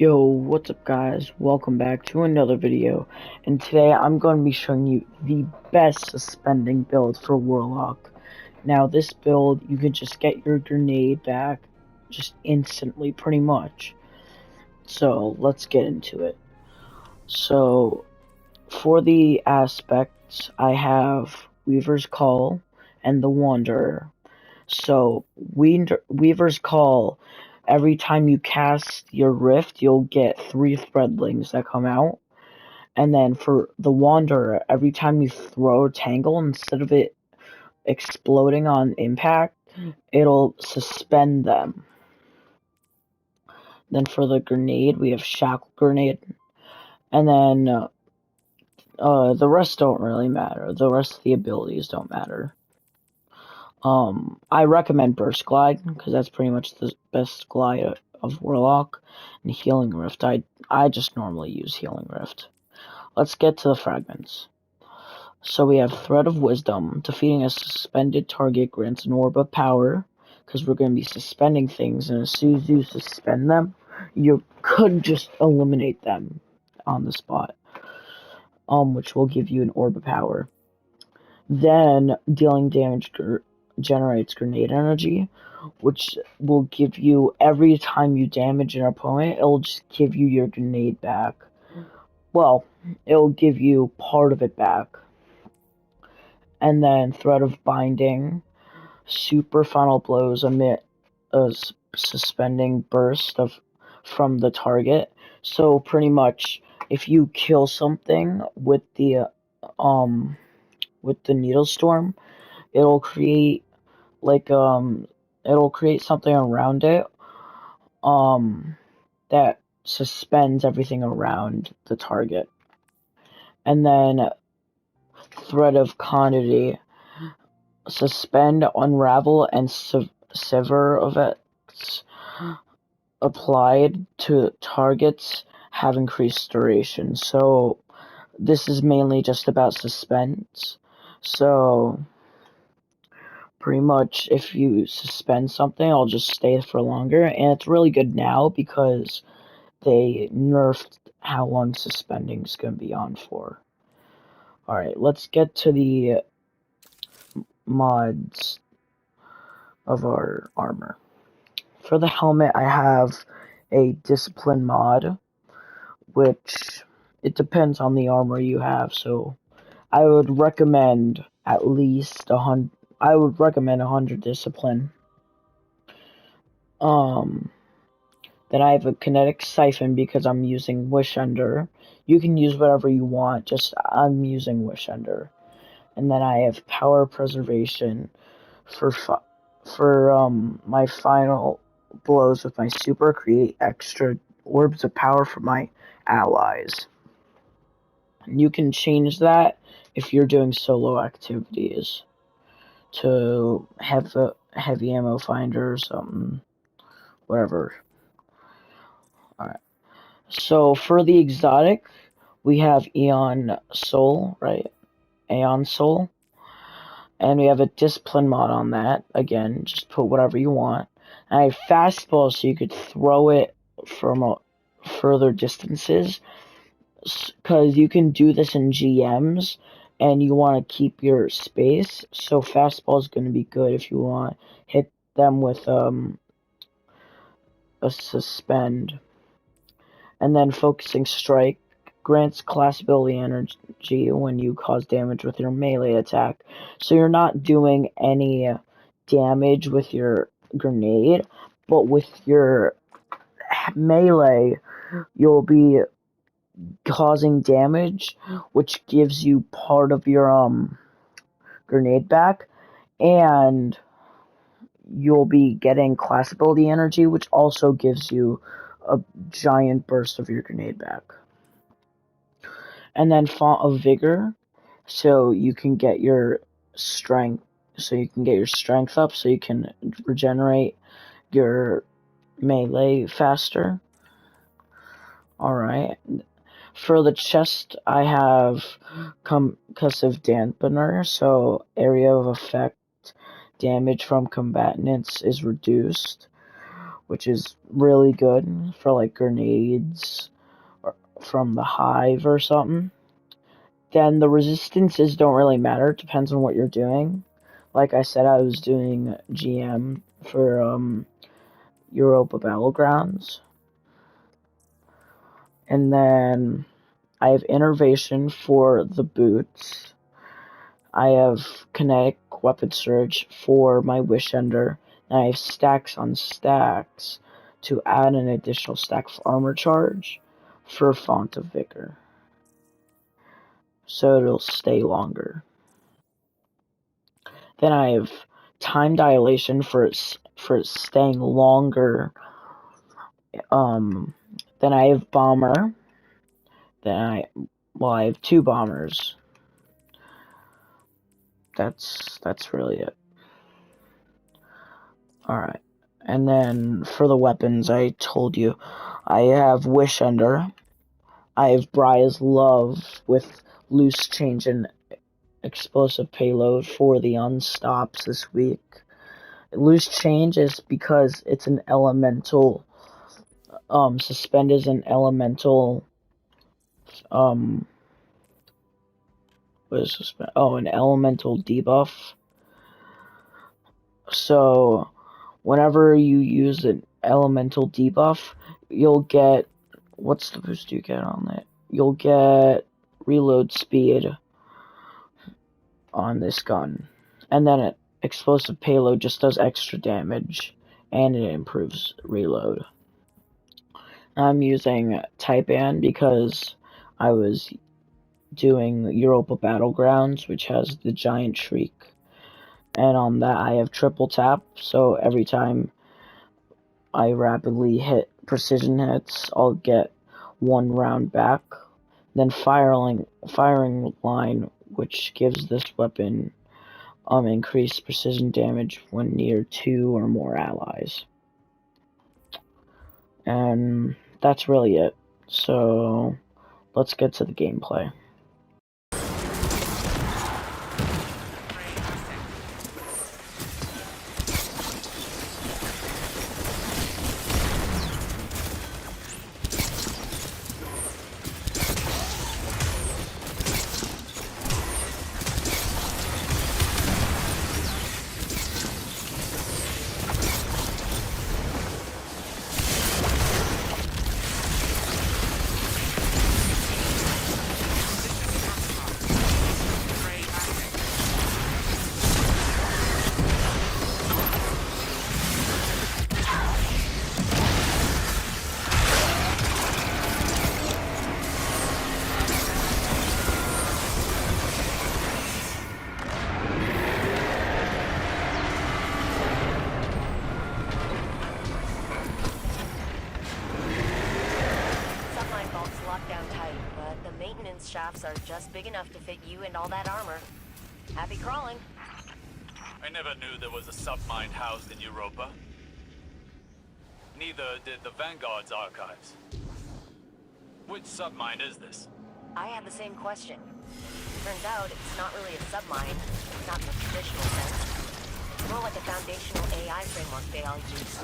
Yo, what's up guys? Welcome back to another video, and today I'm going to be showing you the best suspending build for Warlock. Now this build, you can just get your grenade back just instantly pretty much. So let's get into it. So for the aspects, I have Weaver's Call and the Wanderer. So Weaver's Call, every time you cast your rift, you'll get 3 threadlings that come out. And then for the Wanderer, every time you throw a tangle, instead of it exploding on impact, it'll suspend them. Then for the grenade, we have Shackle Grenade. And then the rest don't really matter. The rest of the abilities don't matter. I recommend Burst Glide, because that's pretty much the best glide of Warlock. And Healing Rift, I just normally use Healing Rift. Let's get to the fragments. So we have Thread of Wisdom. Defeating a suspended target grants an orb of power, because we're going to be suspending things, and as soon as you suspend them, you could just eliminate them on the spot, which will give you an orb of power. Then, dealing damage generates grenade energy, which will give you, every time you damage an opponent, it'll just give you your grenade back. Well, it'll give you part of it back. And then Thread of Binding. Super Final Blows emit a suspending burst from the target. So pretty much, if you kill something with the Needle Storm, it'll create something around it that suspends everything around the target. And then Thread of Quantity. Suspend, unravel, and sever effects applied to targets have increased duration. So this is mainly just about suspense. So pretty much if you suspend something, it'll just stay for longer, and it's really good now because they nerfed how long suspending is going to be on for. Alright, let's get to the mods of our armor. For the helmet, I have a discipline mod, which it depends on the armor you have, so I would recommend at least 100. I would recommend 100 discipline. Then I have a kinetic siphon because I'm using Wish Ender. You can use whatever you want, just I'm using Wish Ender. And then I have power preservation for my final blows with my super, create extra orbs of power for my allies. And you can change that if you're doing solo activities to have a heavy ammo finder or something, whatever. Alright, so for the exotic, we have Aeon Soul, right? Aeon Soul. And we have a discipline mod on that. Again, just put whatever you want. And I have fastball, so you could throw it from further distances. Because you can do this in GMs, and you want to keep your space. So fastball is going to be good if you want to hit them with a suspend. And then focusing strike grants class ability energy when you cause damage with your melee attack. So you're not doing any damage with your grenade, but with your melee, you'll be causing damage, which gives you part of your grenade back, and you'll be getting class ability energy, which also gives you a giant burst of your grenade back. And then Font of Vigor, so you can get your strength, up, so you can regenerate your melee faster. Alright. For the chest, I have Concussive Dampener, so area of effect damage from combatants is reduced, which is really good for like grenades or from the hive or something. Then the resistances don't really matter. It depends on what you're doing. Like I said, I was doing GM for Europa Battlegrounds. And then I have Innervation for the boots. I have Kinetic Weapon Surge for my Wish Ender. And I have Stacks on Stacks to add an additional stack of Armor Charge for Font of Vigor. So it'll stay longer. Then I have Time Dilation for staying longer. Then I have Bomber. Then I have 2 bombers. That's really it. Alright. And then for the weapons, I told you, I have Wish Ender. I have Briar's Love with Loose Change and Explosive Payload for the Unstops this week. Loose Change is because it's an elemental. Suspend is an elemental. What is Suspend? Oh, an elemental debuff. So, whenever you use an elemental debuff, you'll get. What's the boost you get on it? You'll get reload speed on this gun. And then explosive payload just does extra damage, and it improves reload. I'm using Taipan because I was doing Europa Battlegrounds, which has the Giant Shriek. And on that I have triple tap, so every time I rapidly hit precision hits, I'll get 1 round back. Then firing line, which gives this weapon increased precision damage when near 2 or more allies. And that's really it. So let's get to the gameplay. Shafts are just big enough to fit you and all that armor. Happy crawling. I never knew there was a submine housed in Europa. Neither did the Vanguard's archives. Which submine is this? I had the same question. Turns out it's not really a submine, not in the traditional sense. More like a foundational AI framework they all use.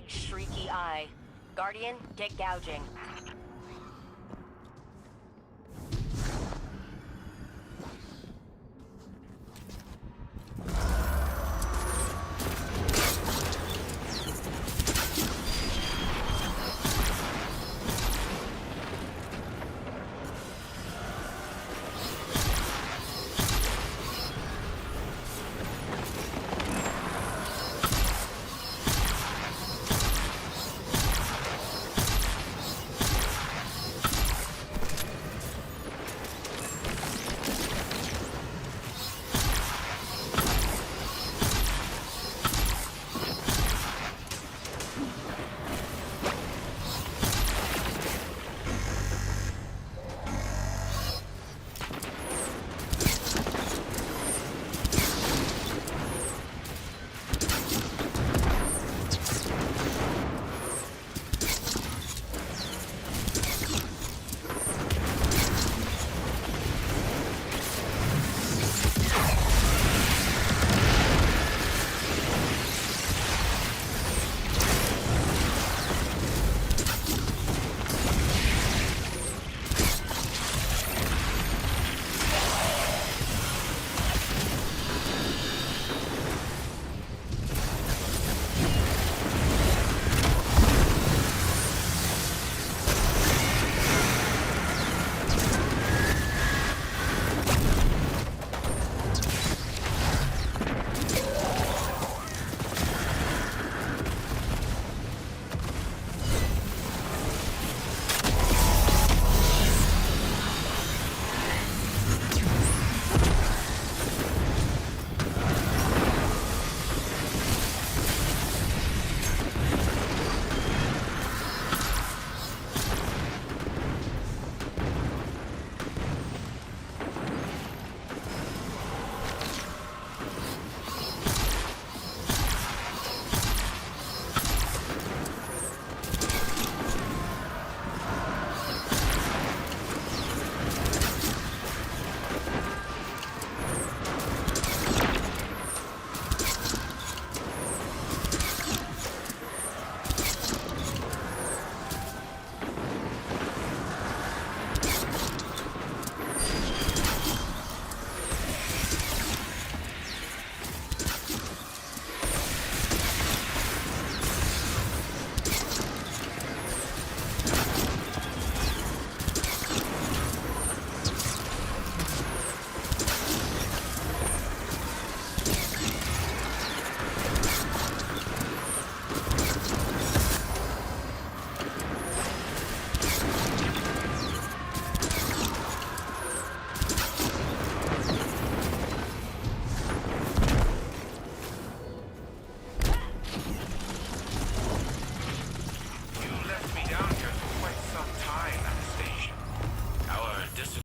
big, streaky eye. Guardian, get gouging.